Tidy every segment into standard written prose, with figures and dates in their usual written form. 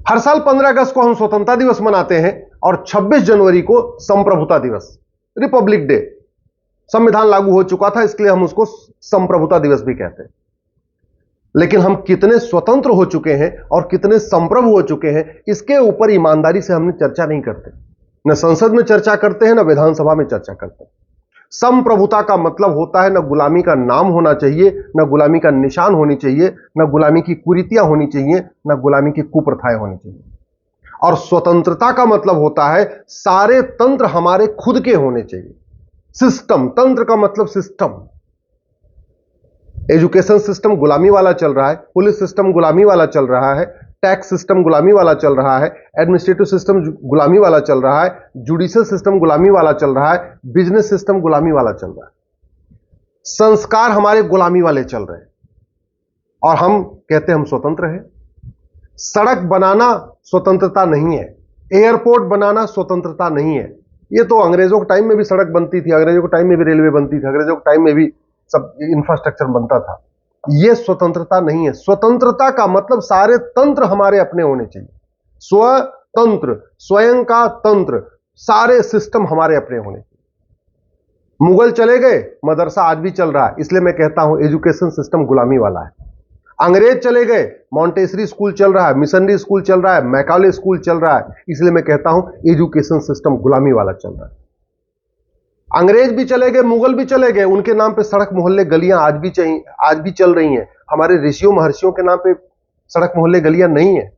हर साल 15 अगस्त को हम स्वतंत्रता दिवस मनाते हैं और 26 जनवरी को संप्रभुता दिवस, रिपब्लिक डे। संविधान लागू हो चुका था, इसलिए हम उसको संप्रभुता दिवस भी कहते हैं। लेकिन हम कितने स्वतंत्र हो चुके हैं और कितने संप्रभु हो चुके हैं, इसके ऊपर ईमानदारी से हमने चर्चा नहीं करते। न संसद में चर्चा करते हैं, न विधानसभा में चर्चा करते हैं। संप्रभुता का मतलब होता है न गुलामी का नाम होना चाहिए, न गुलामी का निशान होनी चाहिए, न गुलामी की कुरीतियां होनी चाहिए, न गुलामी की कुप्रथाएं होनी चाहिए। और स्वतंत्रता का मतलब होता है सारे तंत्र हमारे खुद के होने चाहिए। सिस्टम, तंत्र का मतलब सिस्टम। एजुकेशन सिस्टम गुलामी वाला चल रहा है, पुलिस सिस्टम गुलामी वाला चल रहा है, टैक्स सिस्टम गुलामी वाला चल रहा है, एडमिनिस्ट्रेटिव सिस्टम गुलामी वाला चल रहा है, जुडिशियल सिस्टम गुलामी वाला चल रहा है, बिजनेस सिस्टम गुलामी वाला चल रहा है। संस्कार हमारे गुलामी वाले चल रहे हैं और हम कहते हैं हम स्वतंत्र हैं। सड़क बनाना स्वतंत्रता नहीं है, एयरपोर्ट बनाना स्वतंत्रता नहीं है। ये तो अंग्रेजों के टाइम में भी सड़क बनती थी, अंग्रेजों के टाइम में भी रेलवे बनती थी, अंग्रेजों के टाइम में भी सब इंफ्रास्ट्रक्चर बनता था। यह स्वतंत्रता नहीं है। स्वतंत्रता का मतलब सारे तंत्र हमारे अपने होने चाहिए। स्वतंत्र, स्वयं का तंत्र, सारे सिस्टम हमारे अपने होने चाहिए। मुगल चले गए, मदरसा आज भी चल रहा है, इसलिए मैं कहता हूं एजुकेशन सिस्टम गुलामी वाला है। अंग्रेज चले गए, मॉन्टेसरी स्कूल चल रहा है, मिशनरी स्कूल चल रहा है, मैकाले स्कूल चल रहा है, इसलिए मैं कहता हूं एजुकेशन सिस्टम गुलामी वाला चल रहा है। अंग्रेज भी चले गए, मुगल भी चले गए, उनके नाम पे सड़क मोहल्ले गलियां आज भी चल रही हैं। हमारे ऋषियों महर्षियों के नाम पे सड़क मोहल्ले गलियां नहीं है।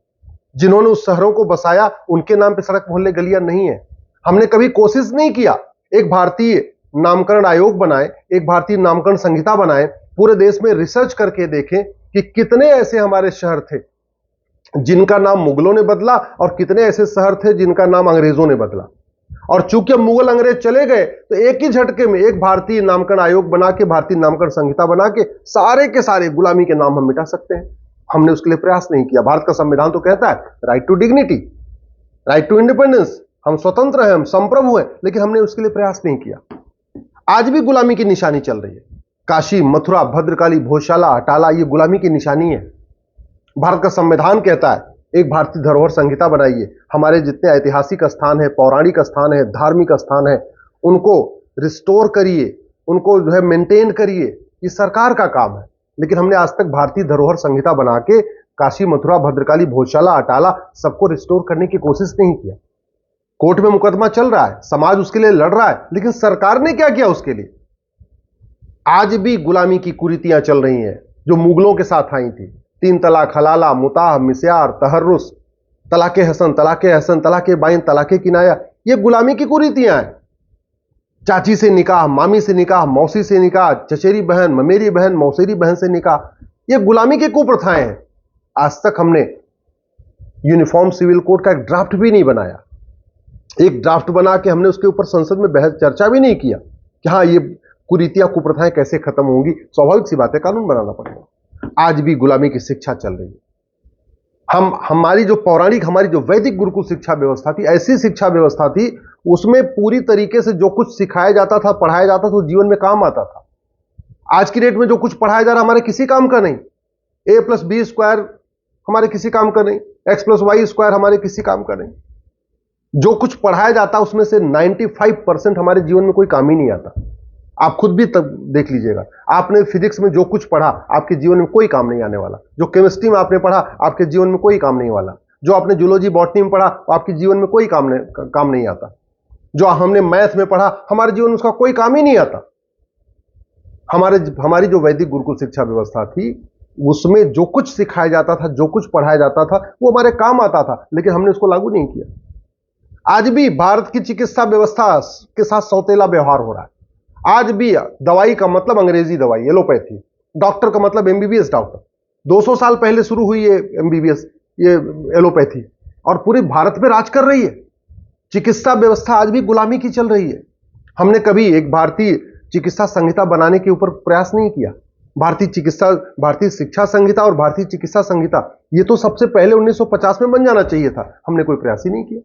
जिन्होंने उस शहरों को बसाया उनके नाम पे सड़क मोहल्ले गलियां नहीं है। हमने कभी कोशिश नहीं किया एक भारतीय नामकरण आयोग बनाए, एक भारतीय नामकरण संहिता बनाए, पूरे देश में रिसर्च करके देखें कि कितने ऐसे हमारे शहर थे जिनका नाम मुगलों ने बदला और कितने ऐसे शहर थे जिनका नाम अंग्रेजों ने बदला। और चूंकि मुगल अंग्रेज चले गए तो एक ही झटके में एक भारतीय नामकरण आयोग बना के, भारतीय नामकरण संहिता बना के सारे के सारे गुलामी के नाम हम मिटा सकते हैं। हमने उसके लिए प्रयास नहीं किया। भारत का संविधान तो कहता है right to dignity, right to independence, हम स्वतंत्र हैं, हम संप्रभु हैं, लेकिन हमने उसके लिए प्रयास नहीं किया। आज भी गुलामी की निशानी चल रही है। काशी, मथुरा, भद्रकाली, भोजशाला, अटाला, ये गुलामी की निशानी है। भारत का संविधान कहता है एक भारतीय धरोहर संहिता बनाइए, हमारे जितने ऐतिहासिक स्थान है, पौराणिक स्थान है, धार्मिक स्थान है, उनको रिस्टोर करिए, उनको जो है मेंटेन करिए। ये सरकार का काम है। लेकिन हमने आज तक भारतीय धरोहर संहिता बना के काशी, मथुरा, भद्रकाली, भोजशाला, अटाला सबको रिस्टोर करने की कोशिश नहीं किया। कोर्ट में मुकदमा चल रहा है, समाज उसके लिए लड़ रहा है, लेकिन सरकार ने क्या किया उसके लिए? आज भी गुलामी की कुरीतियां चल रही हैं जो मुगलों के साथ आई थी। 3 तलाक, हलाला, मुताह, मिस्यार, तहर्रुस, तलाके हसन, तलाके बाइन, तलाके किनाया, ये गुलामी की कुरीतियां हैं। चाची से निकाह, मामी से निकाह, मौसी से निकाह, चचेरी बहन, ममेरी बहन, मौसेरी बहन से निकाह, ये गुलामी की कुप्रथाएं हैं। आज तक हमने यूनिफॉर्म सिविल कोड का एक ड्राफ्ट भी नहीं बनाया। एक ड्राफ्ट बना के हमने उसके ऊपर संसद में बहस चर्चा भी नहीं किया कि हाँ ये कुरीतियां, कुप्रथाएं कैसे खत्म होंगी। स्वाभाविक सी बात है, कानून बनाना पड़ेगा। आज भी गुलामी की शिक्षा चल रही है। हमारी जो पौराणिक, हमारी जो वैदिक गुरुकुल शिक्षा व्यवस्था थी, ऐसी शिक्षा व्यवस्था थी, उसमें पूरी तरीके से जो कुछ सिखाया जाता था, पढ़ाया जाता था, तो जीवन में काम आता था। आज की डेट में जो कुछ पढ़ाया जा रहा हमारे किसी काम का नहीं। a+b² हमारे किसी काम का नहीं, x+y² हमारे किसी काम का नहीं। जो कुछ पढ़ाया जाता उसमें से 95% हमारे जीवन में कोई काम ही नहीं आता। आप खुद भी तब देख लीजिएगा, आपने फिजिक्स में जो कुछ पढ़ा आपके जीवन में कोई काम नहीं आने वाला। जो केमिस्ट्री में आपने पढ़ा आपके जीवन में कोई काम नहीं वाला। जो आपने जूलॉजी, बॉटनी में पढ़ा आपके जीवन में कोई काम नहीं आता। जो हमने मैथ में पढ़ा हमारे जीवन में उसका कोई काम ही नहीं आता। हमारी जो वैदिक गुरुकुल शिक्षा व्यवस्था थी उसमें जो कुछ सिखाया जाता था, जो कुछ पढ़ाया जाता था, वो हमारे काम आता था, लेकिन हमने उसको लागू नहीं किया। आज भी भारत की चिकित्सा व्यवस्था के साथ सौतेला व्यवहार हो रहा है। आज भी दवाई का मतलब अंग्रेजी दवाई, एलोपैथी, डॉक्टर का मतलब एमबीबीएस डॉक्टर। 200 साल पहले शुरू हुई ये एमबीबीएस, ये एलोपैथी, और पूरे भारत में राज कर रही है। चिकित्सा व्यवस्था आज भी गुलामी की चल रही है। हमने कभी एक भारतीय चिकित्सा संहिता बनाने के ऊपर प्रयास नहीं किया। भारतीय शिक्षा संहिता और भारतीय चिकित्सा संहिता, ये तो सबसे पहले 1950 में बन जाना चाहिए था। हमने कोई प्रयास ही नहीं किया।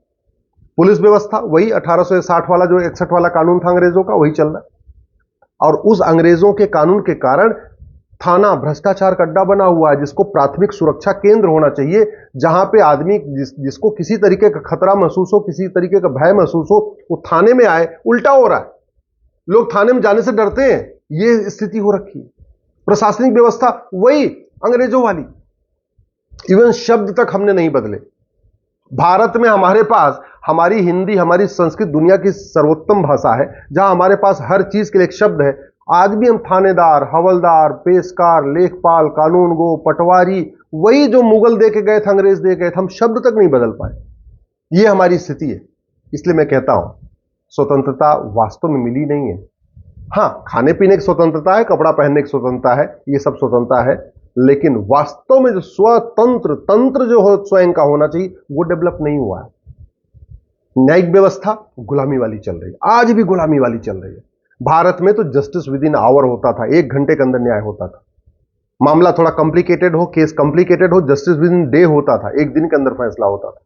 पुलिस व्यवस्था वही 1860 वाला, जो 61 वाला कानून था अंग्रेजों का, वही चल रहा है। और उस अंग्रेजों के कानून के कारण थाना भ्रष्टाचार का अड्डा बना हुआ है, जिसको प्राथमिक सुरक्षा केंद्र होना चाहिए, जहां पे आदमी जिसको किसी तरीके का खतरा महसूस हो, किसी तरीके का भय महसूस हो, वो थाने में आए, उल्टा हो रहा है। लोग थाने में जाने से डरते हैं, ये स्थिति हो रखी है। प्रशासनिक व्यवस्था वही अंग्रेजों वाली, इवन शब्द तक हमने नहीं बदले। भारत में हमारे पास हमारी हिंदी, हमारी संस्कृत दुनिया की सर्वोत्तम भाषा है, जहां हमारे पास हर चीज के लिए एक शब्द है। आज भी हम थानेदार, हवलदार, पेशकार, लेखपाल, कानूनगो, पटवारी, वही जो मुगल दे के गए थे, अंग्रेज दे गए थे, हम शब्द तक नहीं बदल पाए। ये हमारी स्थिति है। इसलिए मैं कहता हूं स्वतंत्रता वास्तव में मिली नहीं है। हाँ, खाने पीने की स्वतंत्रता है, कपड़ा पहनने की स्वतंत्रता है, ये सब स्वतंत्रता है, लेकिन वास्तव में जो स्वतंत्र तंत्र जो हो स्वयं का होना चाहिए, वो डेवलप नहीं हुआ है। न्यायिक व्यवस्था गुलामी वाली चल रही है, आज भी गुलामी वाली चल रही है। भारत में तो जस्टिस विद इन आवर होता था, 1 घंटे के अंदर न्याय होता था। मामला थोड़ा कॉम्प्लिकेटेड हो, केस कॉम्प्लिकेटेड हो, जस्टिस विद इन डे होता था, 1 दिन के अंदर फैसला होता था।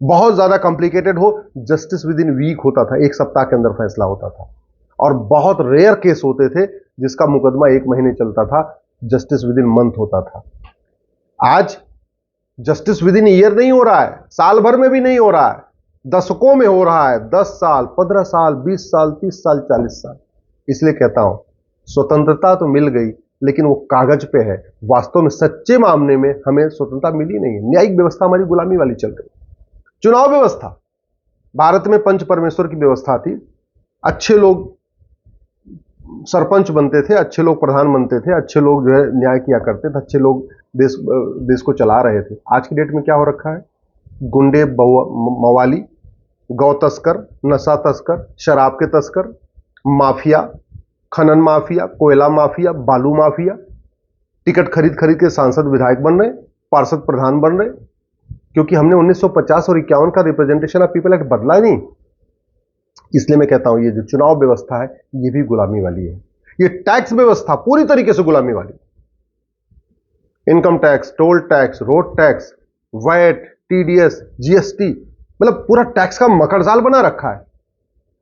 बहुत ज्यादा कॉम्प्लिकेटेड हो, जस्टिस विद इन वीक होता था, 1 सप्ताह के अंदर फैसला होता था। और बहुत रेयर केस होते थे जिसका मुकदमा 1 महीने चलता था, जस्टिस विद इन मंथ होता था। आज जस्टिस विद इन ईयर नहीं हो रहा है, साल भर में भी नहीं हो रहा है, दशकों में हो रहा है, 10 साल, 15 साल, 20 साल, 30 साल, 40 साल। इसलिए कहता हूं स्वतंत्रता तो मिल गई, लेकिन वो कागज पे है, वास्तव में सच्चे मामले में हमें स्वतंत्रता मिली नहीं है। न्यायिक व्यवस्था हमारी गुलामी वाली चल रही। चुनाव व्यवस्था, भारत में पंच परमेश्वर की व्यवस्था थी। अच्छे लोग सरपंच बनते थे, अच्छे लोग प्रधान बनते थे, अच्छे लोग जो है न्याय किया करते थे, अच्छे लोग देश को चला रहे थे। आज की डेट में क्या हो रखा है? गुंडे, मवाली, गौ तस्कर, नशा तस्कर, शराब के तस्कर, माफिया, खनन माफिया, कोयला माफिया, बालू माफिया, टिकट खरीद खरीद के सांसद विधायक बन रहे, पार्षद प्रधान बन रहे, क्योंकि हमने 1950 और 51 का रिप्रेजेंटेशन ऑफ पीपल एक्ट बदला नहीं। इसलिए मैं कहता हूं ये जो चुनाव व्यवस्था है, ये भी गुलामी वाली है। ये टैक्स व्यवस्था पूरी तरीके से गुलामी वाली। Income tax, toll tax, road tax, VAT, TDS, GST, मतलब पूरा टैक्स का मकड़जाल बना रखा है।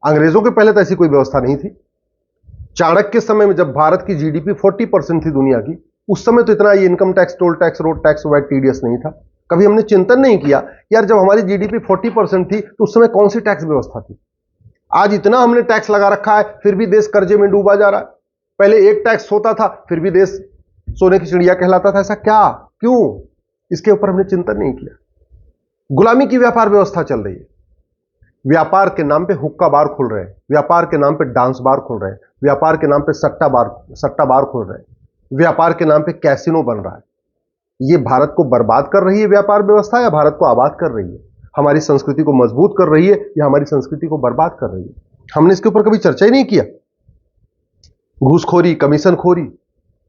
अंग्रेजों के पहले तो ऐसी कोई व्यवस्था नहीं थी। चाणक्य के समय में जब भारत की जीडीपी 40% थी दुनिया की, उस समय तो इतना ये income tax, toll tax, road tax, VAT, TDS नहीं था। कभी हमने चिंतन नहीं किया यार, जब हमारी जीडीपी 40% थी तो उस समय कौन सी टैक्स व्यवस्था थी। आज इतना हमने टैक्स लगा रखा है, फिर भी देश कर्जे में डूबा जा रहा है। पहले एक टैक्स होता था, फिर भी देश सोने की चिड़िया कहलाता था। ऐसा क्या, क्यों? इसके ऊपर हमने चिंतन नहीं किया। गुलामी की व्यापार व्यवस्था चल रही है। व्यापार के नाम पे हुक्का बार खुल रहे हैं, व्यापार के नाम पे डांस बार खुल रहे हैं, व्यापार के नाम पे सट्टा बार खुल रहे हैं, व्यापार के नाम पे कैसीनो बन रहा है। ये भारत को बर्बाद कर रही है व्यापार व्यवस्था, या भारत को आबाद कर रही है? हमारी संस्कृति को मजबूत कर रही है या हमारी संस्कृति को बर्बाद कर रही है? हमने इसके ऊपर कभी चर्चा ही नहीं किया। घूसखोरी, कमीशनखोरी,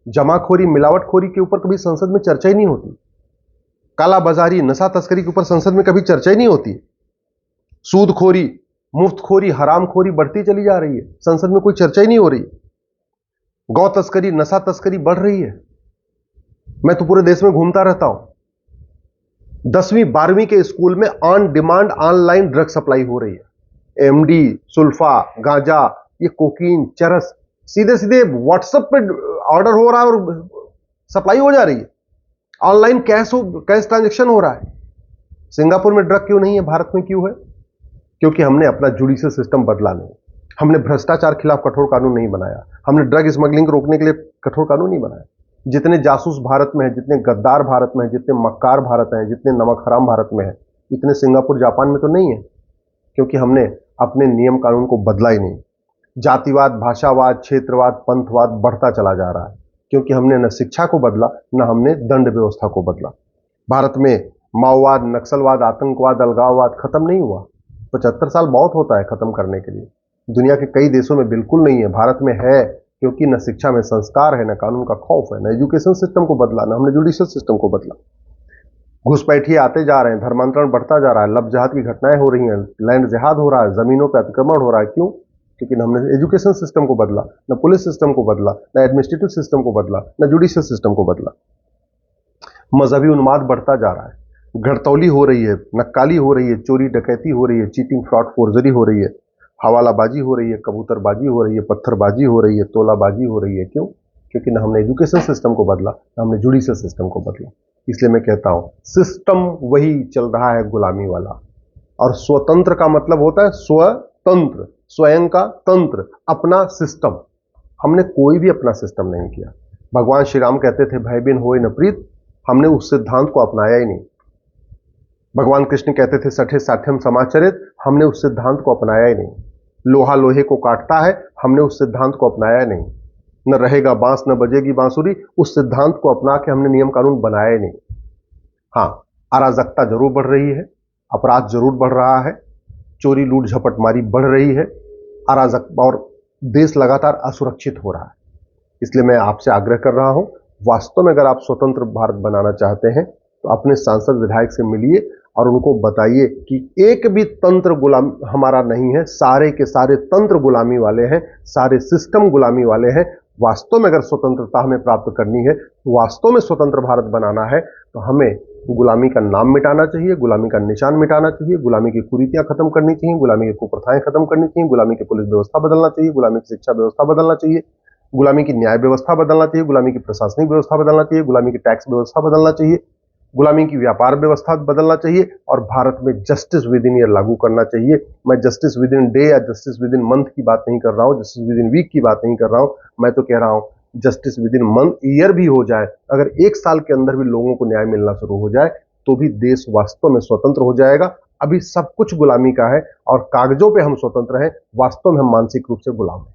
जमाखोरी, मिलावटखोरी के ऊपर कभी संसद में चर्चा ही नहीं होती। कालाबाजारी, नशा तस्करी के ऊपर संसद में कभी चर्चा ही नहीं होती। सूदखोरी, मुफ्तखोरी, हरामखोरी बढ़ती चली जा रही है, संसद में कोई चर्चा ही नहीं हो रही। गौ तस्करी, नशा तस्करी बढ़ रही है। मैं तो पूरे देश में घूमता रहता हूं। 10वीं 12वीं के स्कूल में on demand online drug supply हो रही है। एमडी, सुल्फा, गांजा, ये कोकीन, चरस सीधे सीधे व्हाट्सएप पे ऑर्डर हो रहा है और सप्लाई हो जा रही है। ऑनलाइन कैश ट्रांजैक्शन हो रहा है। सिंगापुर में ड्रग क्यों नहीं है, भारत में क्यों है? क्योंकि हमने अपना जुडिशियल सिस्टम बदला नहीं। हमने भ्रष्टाचार खिलाफ कठोर कानून नहीं बनाया। हमने ड्रग स्मगलिंग को रोकने के लिए कठोर कानून नहीं बनाया। जितने जासूस भारत में है, जितने गद्दार भारत में है, जितने मक्कार भारत में है, जितने नमक हराम भारत में है, इतने सिंगापुर, जापान में तो नहीं है। क्योंकि हमने अपने नियम कानून को बदला ही नहीं। जातिवाद, भाषावाद, क्षेत्रवाद, पंथवाद बढ़ता चला जा रहा है, क्योंकि हमने न शिक्षा को बदला, न हमने दंड व्यवस्था को बदला। भारत में माओवाद, नक्सलवाद, आतंकवाद, अलगाववाद खत्म नहीं हुआ। 75 साल बहुत होता है खत्म करने के लिए। दुनिया के कई देशों में बिल्कुल नहीं है, भारत में है, क्योंकि न शिक्षा में संस्कार है, न कानून का खौफ है, न एजुकेशन सिस्टम को बदला, न हमने जुडिशियल सिस्टम को बदला। घुसपैठिए आते जा रहे हैं, धर्मांतरण बढ़ता जा रहा है, लब जिहाद की घटनाएं हो रही हैं, लैंड जिहाद हो रहा है, जमीनों पर अतिक्रमण हो रहा है। क्यों? क्योंकि हमने एजुकेशन सिस्टम को बदला, न पुलिस सिस्टम को बदला, न एडमिनिस्ट्रेटिव सिस्टम को बदला, न जुडिशियल सिस्टम को बदला। मजहबी उन्माद बढ़ता जा रहा है, घड़तौली हो रही है, नक्काली हो रही है, चोरी डकैती हो रही है, चीटिंग, फ्रॉड, फोर्जरी हो रही है, हवालाबाजी हो रही है, कबूतरबाजी हो रही है, पत्थरबाजी हो रही है, तोलाबाजी हो रही है। क्यों? क्योंकि ना हमने एजुकेशन सिस्टम को बदला, ना हमने जुडिशल सिस्टम को बदला। इसलिए मैं कहता हूं सिस्टम वही चल रहा है गुलामी वाला। और स्वतंत्र का मतलब होता है स्वतंत्र, स्वयं का तंत्र, अपना सिस्टम। हमने कोई भी अपना सिस्टम नहीं किया। भगवान श्री राम कहते थे भय बिन होए न प्रीत, हमने उस सिद्धांत को अपनाया ही नहीं। भगवान कृष्ण कहते थे सठे साठ्यम समाचरित, हमने उस सिद्धांत को अपनाया ही नहीं। लोहा लोहे को काटता है, हमने उस सिद्धांत को अपनाया ही नहीं। न रहेगा बांस न बजेगी बांसुरी, उस सिद्धांत को अपना के हमने नियम कानून बनाया ही नहीं। हाँ, अराजकता जरूर बढ़ रही है, अपराध जरूर बढ़ रहा है, चोरी लूट झपटमारी बढ़ रही है, अराजक और देश लगातार असुरक्षित हो रहा है। इसलिए मैं आपसे आग्रह कर रहा हूं, वास्तव में अगर आप स्वतंत्र भारत बनाना चाहते हैं तो अपने सांसद विधायक से मिलिए और उनको बताइए कि एक भी तंत्र गुलाम हमारा नहीं है, सारे के सारे तंत्र गुलामी वाले हैं, सारे सिस्टम गुलामी वाले हैं। वास्तव में अगर स्वतंत्रता हमें प्राप्त करनी है, वास्तव में स्वतंत्र भारत बनाना है, तो हमें गुलामी का नाम मिटाना चाहिए, गुलामी का निशान मिटाना चाहिए, गुलामी की कुरीतियां खत्म करनी चाहिए, गुलामी की कुप्रथाएं खत्म करनी चाहिए, गुलामी की पुलिस व्यवस्था बदलना चाहिए, गुलामी की शिक्षा व्यवस्था बदलना चाहिए, गुलामी की न्याय व्यवस्था बदलना चाहिए, गुलामी की प्रशासनिक व्यवस्था बदलना चाहिए, गुलामी की टैक्स व्यवस्था बदलना चाहिए, गुलामी की व्यापार व्यवस्था बदलना चाहिए और भारत में जस्टिस विद इन ईयर लागू करना चाहिए। मैं जस्टिस विद इन डे या जस्टिस विद इन मंथ की बात नहीं कर रहा हूं, जस्टिस विद इन वीक की बात नहीं कर रहा हूं। मैं तो कह रहा हूं justice with in month year भी हो जाए, अगर एक साल के अंदर भी लोगों को न्याय मिलना शुरू हो जाए तो भी देश वास्तव में स्वतंत्र हो जाएगा। अभी सब कुछ गुलामी का है और कागजों पे हम स्वतंत्र हैं, वास्तव में हम मानसिक रूप से गुलाम हैं।